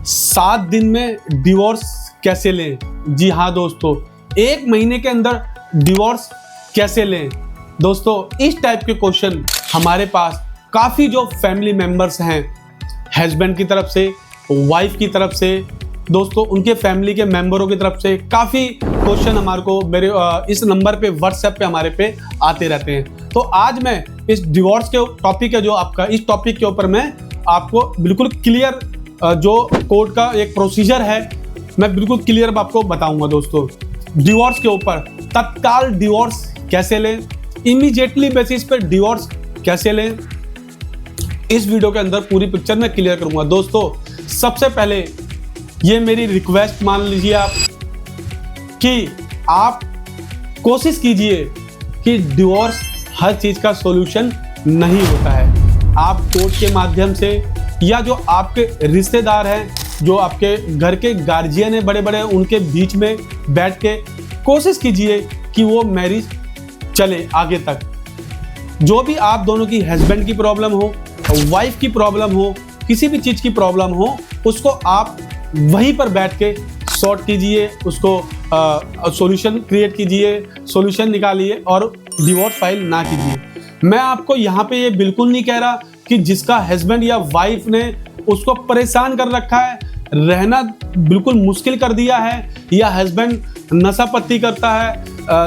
7 दिन में डिवोर्स कैसे लें? जी हाँ दोस्तों, 1 महीने के अंदर डिवोर्स कैसे लें? दोस्तों इस टाइप के क्वेश्चन हमारे पास काफ़ी जो फैमिली मेंबर्स हैं, हस्बैंड की तरफ से, वाइफ की तरफ से, दोस्तों उनके फैमिली के मेंबरों की तरफ से काफ़ी क्वेश्चन हमारे को मेरे इस नंबर पे व्हाट्सएप पे हमारे पे आते रहते हैं। तो आज मैं इस डिवोर्स के टॉपिक है जो आपका, इस टॉपिक के ऊपर मैं आपको बिल्कुल क्लियर जो कोर्ट का एक प्रोसीजर है मैं बिल्कुल क्लियर आपको बताऊंगा। दोस्तों डिवोर्स के ऊपर तत्काल डिवोर्स कैसे लें, इमीडिएटली बेसिस पे डिवोर्स कैसे लें, इस वीडियो के अंदर पूरी पिक्चर मैं क्लियर करूंगा। दोस्तों सबसे पहले ये मेरी रिक्वेस्ट मान लीजिए आप कि आप कोशिश कीजिए कि डिवोर्स हर चीज़ का सॉल्यूशन नहीं होता है। आप कोर्ट के माध्यम से या जो आपके रिश्तेदार हैं, जो आपके घर के गार्जियन हैं बड़े बड़े, उनके बीच में बैठ के कोशिश कीजिए कि वो मैरिज चले आगे तक। जो भी आप दोनों की, हस्बैंड की प्रॉब्लम हो, वाइफ की प्रॉब्लम हो, किसी भी चीज़ की प्रॉब्लम हो, उसको आप वहीं पर बैठ के सॉर्ट कीजिए, उसको सॉल्यूशन क्रिएट कीजिए, सॉल्यूशन निकालिए और डिवोर्स फाइल ना कीजिए। मैं आपको यहाँ पे ये बिल्कुल नहीं कह रहा कि जिसका हस्बैंड या वाइफ ने उसको परेशान कर रखा है, रहना बिल्कुल मुश्किल कर दिया है, या हस्बैंड नशा पत्ती करता है,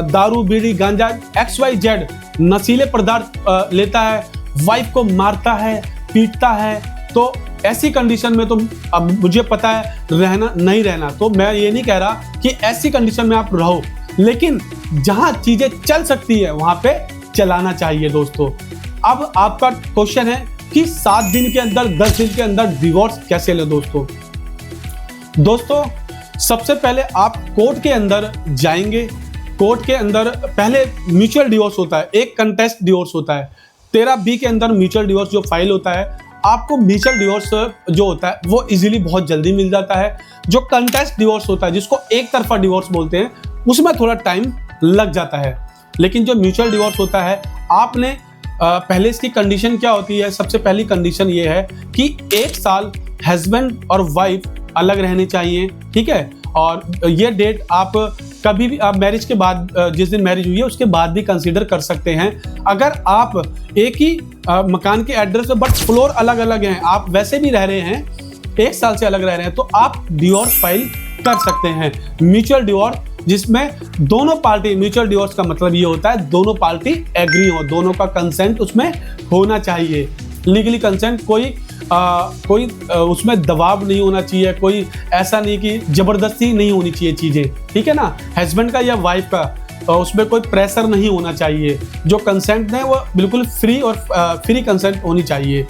दारू बीड़ी गांजा XYZ नशीले पदार्थ लेता है, वाइफ को मारता है, पीटता है, तो ऐसी कंडीशन में तो अब मुझे पता है रहना नहीं रहना, तो मैं ये नहीं कह रहा कि ऐसी कंडीशन में आप रहो, लेकिन जहां चीजें चल सकती है वहां पे चलाना चाहिए। दोस्तों अब आपका क्वेश्चन है कि 7 दिन के अंदर, 10 दिन के अंदर डिवोर्स कैसे ले? दोस्तों सबसे पहले आप कोर्ट के अंदर जाएंगे। कोर्ट के अंदर पहले म्यूचुअल डिवोर्स होता है, एक कंटेस्ट डिवोर्स होता है। 13B के अंदर म्यूचुअल डिवोर्स जो फाइल होता है, आपको म्यूचुअल डिवोर्स जो होता है वो इजीली बहुत जल्दी मिल जाता है। जो कंटेस्ट डिवोर्स होता है, जिसको एक तरफा डिवोर्स बोलते हैं, उसमें थोड़ा टाइम लग जाता है। लेकिन जो म्यूचुअल डिवोर्स होता है, आपने पहले इसकी कंडीशन क्या होती है? सबसे पहली कंडीशन ये है कि 1 साल हस्बैंड और वाइफ अलग रहने चाहिए, ठीक है। और ये डेट आप कभी भी, आप मैरिज के बाद, जिस दिन मैरिज हुई है उसके बाद भी कंसीडर कर सकते हैं। अगर आप एक ही मकान के एड्रेस पे बट फ्लोर अलग अलग हैं, आप वैसे भी रह रहे हैं, 1 साल से अलग रह रहे हैं, तो आप डिवोर्स फाइल कर सकते हैं। म्यूचुअल डिवोर्स, जिसमें दोनों पार्टी, म्यूचुअल डिवोर्स का मतलब ये होता है दोनों पार्टी एग्री हो, दोनों का कंसेंट उसमें होना चाहिए, लीगली कंसेंट, कोई उसमें दबाव नहीं होना चाहिए, कोई ऐसा नहीं कि जबरदस्ती नहीं होनी चाहिए चीज़ें, ठीक है ना। हस्बैंड का या वाइफ का उसमें कोई प्रेशर नहीं होना चाहिए। जो कंसेंट है वो बिल्कुल फ्री और फ्री कंसेंट होनी चाहिए।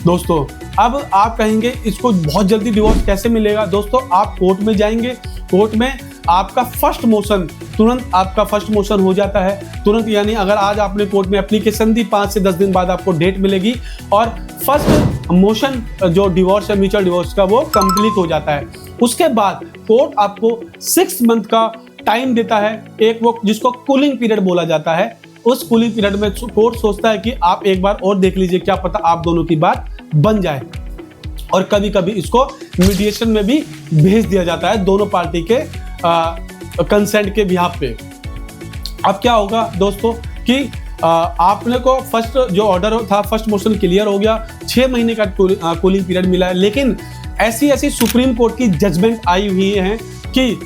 दोस्तों अब आप कहेंगे इसको बहुत जल्दी डिवोर्स कैसे मिलेगा? दोस्तों आप कोर्ट में जाएंगे, कोर्ट में आपका फर्स्ट मोशन, तुरंत आपका फर्स्ट मोशन हो जाता है तुरंत, यानी अगर आज आपने कोर्ट में एप्लीकेशन दी, 5 से 10 दिन बाद आपको डेट मिलेगी और फर्स्ट मोशन जो डिवोर्स है, म्यूचुअल डिवोर्स का, वो कंप्लीट हो जाता है। उसके बाद कोर्ट आपको 6 मंथ का टाइम देता है, एक वो जिसको कूलिंग पीरियड बोला जाता है। उस कूलिंग पीरियड में कोर्ट सोचता है कि आप एक बार और देख लीजिए, क्या पता आप दोनों की बात बन जाए, और कभी कभी इसको मीडिएशन में भी भेज दिया जाता है दोनों पार्टी के कंसेंट के बिहाफ पे। अब क्या होगा दोस्तों कि आपने को फर्स्ट जो ऑर्डर था, फर्स्ट मोशन क्लियर हो गया, 6 महीने का कूलिंग पीरियड मिला है, लेकिन ऐसी सुप्रीम कोर्ट की जजमेंट आई हुई है कि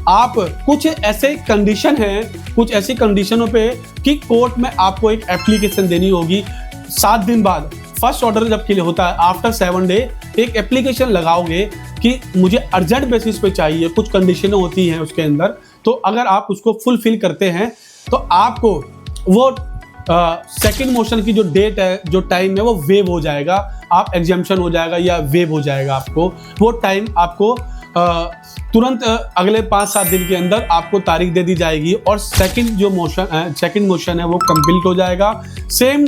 आप कुछ ऐसे कंडीशन हैं, कुछ ऐसी कंडीशनों पे कि कोर्ट में आपको एक एप्लीकेशन देनी होगी 7 दिन बाद। फर्स्ट ऑर्डर जब क्लियर होता है, आफ्टर 7 डे एक एप्लीकेशन लगाओगे कि मुझे अर्जेंट बेसिस पे चाहिए, कुछ कंडीशनें होती हैं उसके अंदर, तो अगर आप उसको फुलफिल करते हैं तो आपको वो सेकंड मोशन की जो डेट है, जो टाइम है, वो वेव हो जाएगा, आप एग्जाम्पशन हो जाएगा या वेव हो जाएगा। आपको वो टाइम आपको तुरंत अगले 5-7 दिन के अंदर आपको तारीख दे दी जाएगी और सेकंड मोशन है वो कंप्लीट हो जाएगा। सेम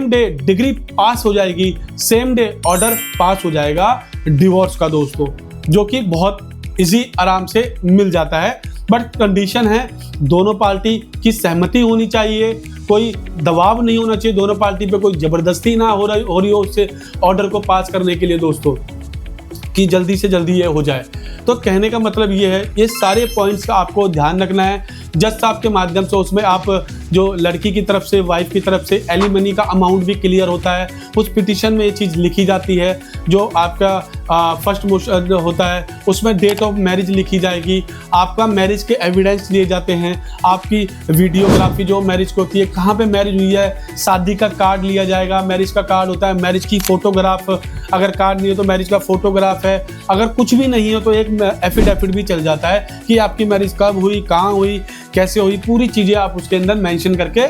डे डिग्री पास हो जाएगी, सेम डे ऑर्डर पास हो जाएगा डिवोर्स का दोस्तों, जो कि बहुत इजी आराम से मिल जाता है। बट कंडीशन है दोनों पार्टी की सहमति होनी चाहिए, कोई दबाव नहीं होना चाहिए दोनों पार्टी पे, कोई जबरदस्ती ना हो रही हो उससे ऑर्डर को पास करने के लिए दोस्तों। कि जल्दी से जल्दी ये हो जाए। तो कहने का मतलब ये है, ये सारे पॉइंट्स का आपको ध्यान रखना है। जज साहब के माध्यम से उसमें आप जो लड़की की तरफ से, वाइफ की तरफ से एलिमनी का अमाउंट भी क्लियर होता है। उस पिटीशन में ये चीज़ लिखी जाती है। जो आपका फर्स्ट मोशन होता है उसमें डेट ऑफ मैरिज लिखी जाएगी। आपका मैरिज के एविडेंस लिए जाते हैं। आपकी वीडियोग्राफी जो मैरिज को होती है, कहाँ पे मैरिज हुई है, शादी का कार्ड लिया जाएगा। मैरिज का कार्ड होता है, मैरिज की फोटोग्राफ, अगर कार्ड नहीं है तो मैरिज का फोटोग्राफ है। अगर कुछ भी नहीं है तो एक एफिडेविट भी चल जाता है कि आपकी मैरिज कब हुई, कहाँ हुई, कैसे हुई, पूरी चीज़ें आप उसके अंदर मेंशन करके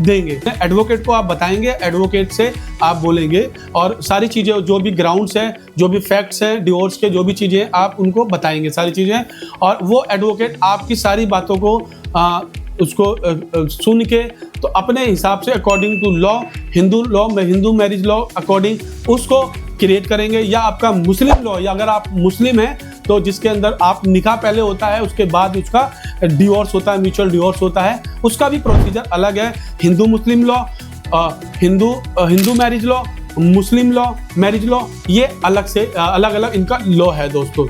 देंगे। एडवोकेट को आप बताएंगे, एडवोकेट से आप बोलेंगे और सारी चीज़ें जो भी ग्राउंड्स हैं, जो भी फैक्ट्स हैं डिवोर्स के, जो भी चीज़ें आप उनको बताएंगे सारी चीज़ें, और वो एडवोकेट आपकी सारी बातों को उसको सुन के तो अपने हिसाब से according to law, Hindu marriage law according उसको क्रिएट करेंगे। या आपका मुस्लिम लॉ, या अगर आप मुस्लिम हैं तो जिसके अंदर आप निकाह पहले होता है, उसके बाद उसका डिवोर्स होता है, म्यूचुअल डिवोर्स होता है, उसका भी प्रोसीजर अलग है। हिंदू मुस्लिम लॉ, हिंदू मैरिज लॉ, मुस्लिम लॉ, मैरिज लॉ, ये अलग से अलग अलग इनका लॉ है दोस्तों,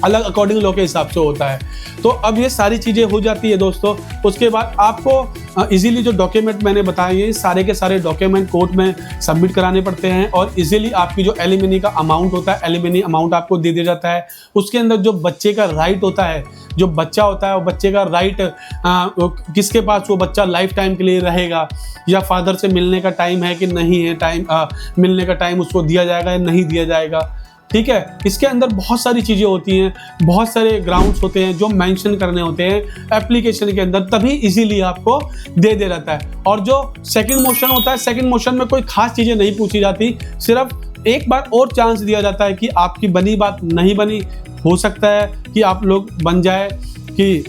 अलग अकॉर्डिंग लॉ के हिसाब से होता है। तो अब ये सारी चीज़ें हो जाती है दोस्तों। उसके बाद आपको इजीली जो डॉक्यूमेंट मैंने बताए, ये सारे के सारे डॉक्यूमेंट कोर्ट में सबमिट कराने पड़ते हैं और इजीली आपकी जो एलिमनी का अमाउंट होता है, एलिमनी अमाउंट आपको दे दिया जाता है। उसके अंदर जो बच्चे का राइट होता है, जो बच्चा होता है, वो बच्चे का राइट किसके पास वो बच्चा लाइफ टाइम के लिए रहेगा, या फादर से मिलने का टाइम है कि नहीं है, टाइम मिलने का टाइम उसको दिया जाएगा या नहीं दिया जाएगा। ठीक है, इसके अंदर बहुत सारी चीज़ें होती हैं, बहुत सारे ग्राउंड्स होते हैं जो मेंशन करने होते हैं एप्लीकेशन के अंदर, तभी इजीली आपको दे रहता है। और जो सेकंड मोशन होता है, सेकंड मोशन में कोई खास चीज़ें नहीं पूछी जाती, सिर्फ एक बार और चांस दिया जाता है कि आपकी बनी बात नहीं बनी, हो सकता है कि आप लोग बन जाए कि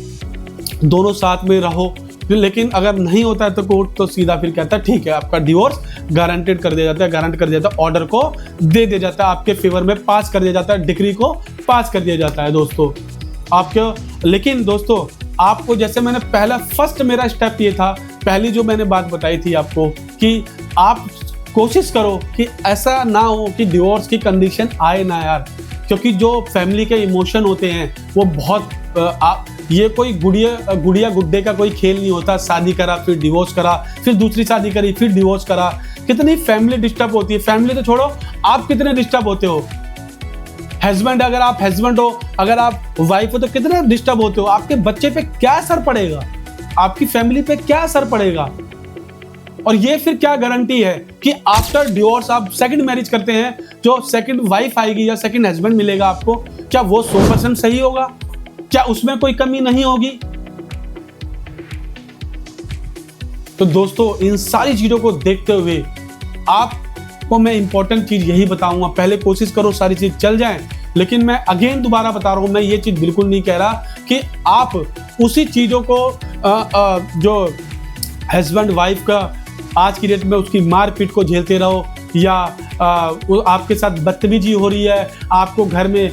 दोनों साथ में रहो, लेकिन अगर नहीं होता है तो कोर्ट तो सीधा फिर कहता है ठीक है, आपका डिवोर्स गारंटेड कर दिया जाता है, गारंट कर दिया जाता है, ऑर्डर को दे दिया जाता है, आपके फेवर में पास कर दिया जाता है, डिग्री को पास कर दिया जाता है दोस्तों आपके। लेकिन दोस्तों आपको, जैसे मैंने पहला फर्स्ट मेरा स्टेप ये था, पहली जो मैंने बात बताई थी आपको, कि आप कोशिश करो कि ऐसा ना हो कि डिवोर्स की कंडीशन आए ना यार, क्योंकि जो फैमिली के इमोशन होते हैं वो बहुत ये कोई गुड़िया गुड्डे का कोई खेल नहीं होता। शादी करा, फिर डिवोर्स करा, फिर दूसरी शादी करी, फिर डिवोर्स करा, कितनी फैमिली डिस्टर्ब होती है। फैमिली तो छोड़ो, आप कितने डिस्टर्ब होते हो। हस्बैंड, अगर आप हस्बैंड हो, अगर आप वाइफ हो तो कितने डिस्टर्ब होते हो। आपके बच्चे पे क्या असर पड़ेगा, आपकी फैमिली पे क्या असर पड़ेगा। और ये फिर क्या गारंटी है कि आफ्टर डिवोर्स आप सेकंड मैरिज करते हैं, जो सेकंड वाइफ आएगी या सेकंड हस्बैंड मिलेगा आपको, क्या वो 100% सही होगा, क्या उसमें कोई कमी नहीं होगी। तो दोस्तों इन सारी चीजों को देखते हुए आपको मैं इंपॉर्टेंट चीज यही बताऊंगा, पहले कोशिश करो सारी चीज चल जाए। लेकिन मैं अगेन दोबारा बता रहा हूं, मैं ये चीज बिल्कुल नहीं कह रहा कि आप उसी चीजों को जो हस्बैंड वाइफ का आज की डेट में उसकी मारपीट को झेलते रहो, या आपके साथ बदतमीजी हो रही है, आपको घर में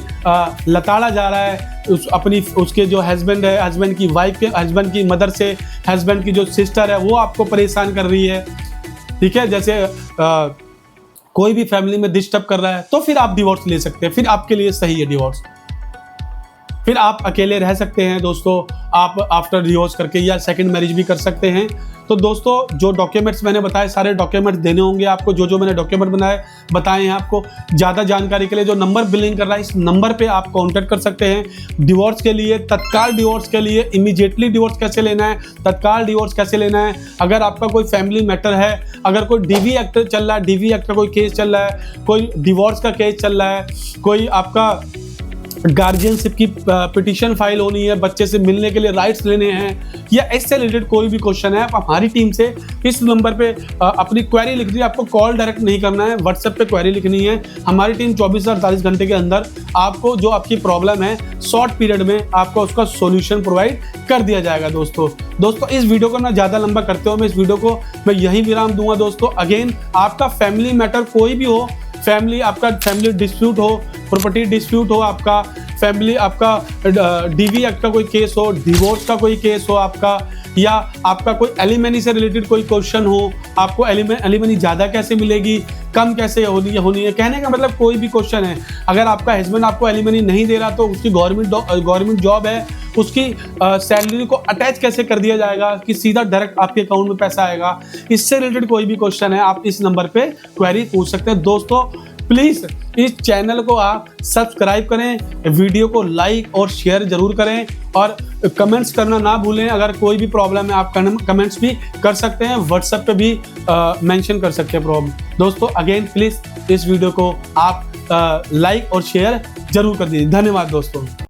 लताड़ा जा रहा है, उसके जो हस्बैंड है, हस्बैंड की वाइफ के, हस्बैंड की मदर से, हस्बैंड की जो सिस्टर है वो आपको परेशान कर रही है। ठीक है, जैसे कोई भी फैमिली में डिस्टर्ब कर रहा है, तो फिर आप डिवोर्स ले सकते हैं, फिर आपके लिए सही है डिवोर्स, फिर आप अकेले रह सकते हैं दोस्तों, आप आफ्टर डिवोर्स करके, या सेकंड मैरिज भी कर सकते हैं। तो दोस्तों जो डॉक्यूमेंट्स मैंने बताए, सारे डॉक्यूमेंट्स देने होंगे आपको, जो मैंने डॉक्यूमेंट बताए हैं आपको। ज़्यादा जानकारी के लिए जो नंबर बिलिंग कर रहा है, इस नंबर पे आप कांटेक्ट कर सकते हैं डिवोर्स के लिए, तत्काल डिवोर्स के लिए, इमीडिएटली डिवोर्स कैसे लेना है, तत्काल डिवोर्स कैसे लेना है। अगर आपका कोई फैमिली मैटर है, अगर कोई डीवी एक्ट चल रहा है, डीवी एक्ट का कोई केस चल रहा है, कोई डिवोर्स का केस चल रहा है, कोई आपका गार्जियनशिप की पिटीशन फाइल होनी है, बच्चे से मिलने के लिए राइट्स लेने हैं, या इससे रिलेटेड कोई भी क्वेश्चन है, आप हमारी टीम से इस नंबर पे अपनी क्वेरी लिखनी है। आपको कॉल डायरेक्ट नहीं करना है, व्हाट्सएप पे क्वेरी लिखनी है। हमारी टीम 24 से 48 घंटे के अंदर आपको जो आपकी प्रॉब्लम है, शॉर्ट पीरियड में आपको उसका सॉल्यूशन प्रोवाइड कर दिया जाएगा। दोस्तों इस वीडियो को ना ज़्यादा लंबा करते हो, मैं इस वीडियो को मैं यही विराम दूंगा। दोस्तों अगेन, आपका फैमिली मैटर कोई भी हो, आपका फैमिली डिस्प्यूट हो, प्रॉपर्टी डिस्प्यूट हो, आपका फैमिली आपका डीवी एक्ट का कोई केस हो, डिवोर्स का कोई केस हो आपका, या आपका कोई एलिमनी से रिलेटेड कोई क्वेश्चन हो, आपको एलिमनी ज़्यादा कैसे मिलेगी, कम कैसे होनी है, कहने का मतलब कोई भी क्वेश्चन है। अगर आपका हस्बैंड आपको एलिमनी नहीं दे रहा तो उसकी गवर्नमेंट जॉब है, उसकी सैलरी को अटैच कैसे कर दिया जाएगा कि सीधा डायरेक्ट आपके अकाउंट में पैसा आएगा, इससे रिलेटेड कोई भी क्वेश्चन है आप इस नंबर पे क्वेरी पूछ सकते हैं। दोस्तों प्लीज़ इस चैनल को आप सब्सक्राइब करें, वीडियो को लाइक और शेयर जरूर करें, और कमेंट्स करना ना भूलें। अगर कोई भी प्रॉब्लम है आप कमेंट्स भी कर सकते हैं, व्हाट्सएप पे भी मेंशन कर सकते हैं प्रॉब्लम। दोस्तों अगेन प्लीज़ इस वीडियो को आप लाइक और शेयर जरूर कर दीजिए। धन्यवाद दोस्तों।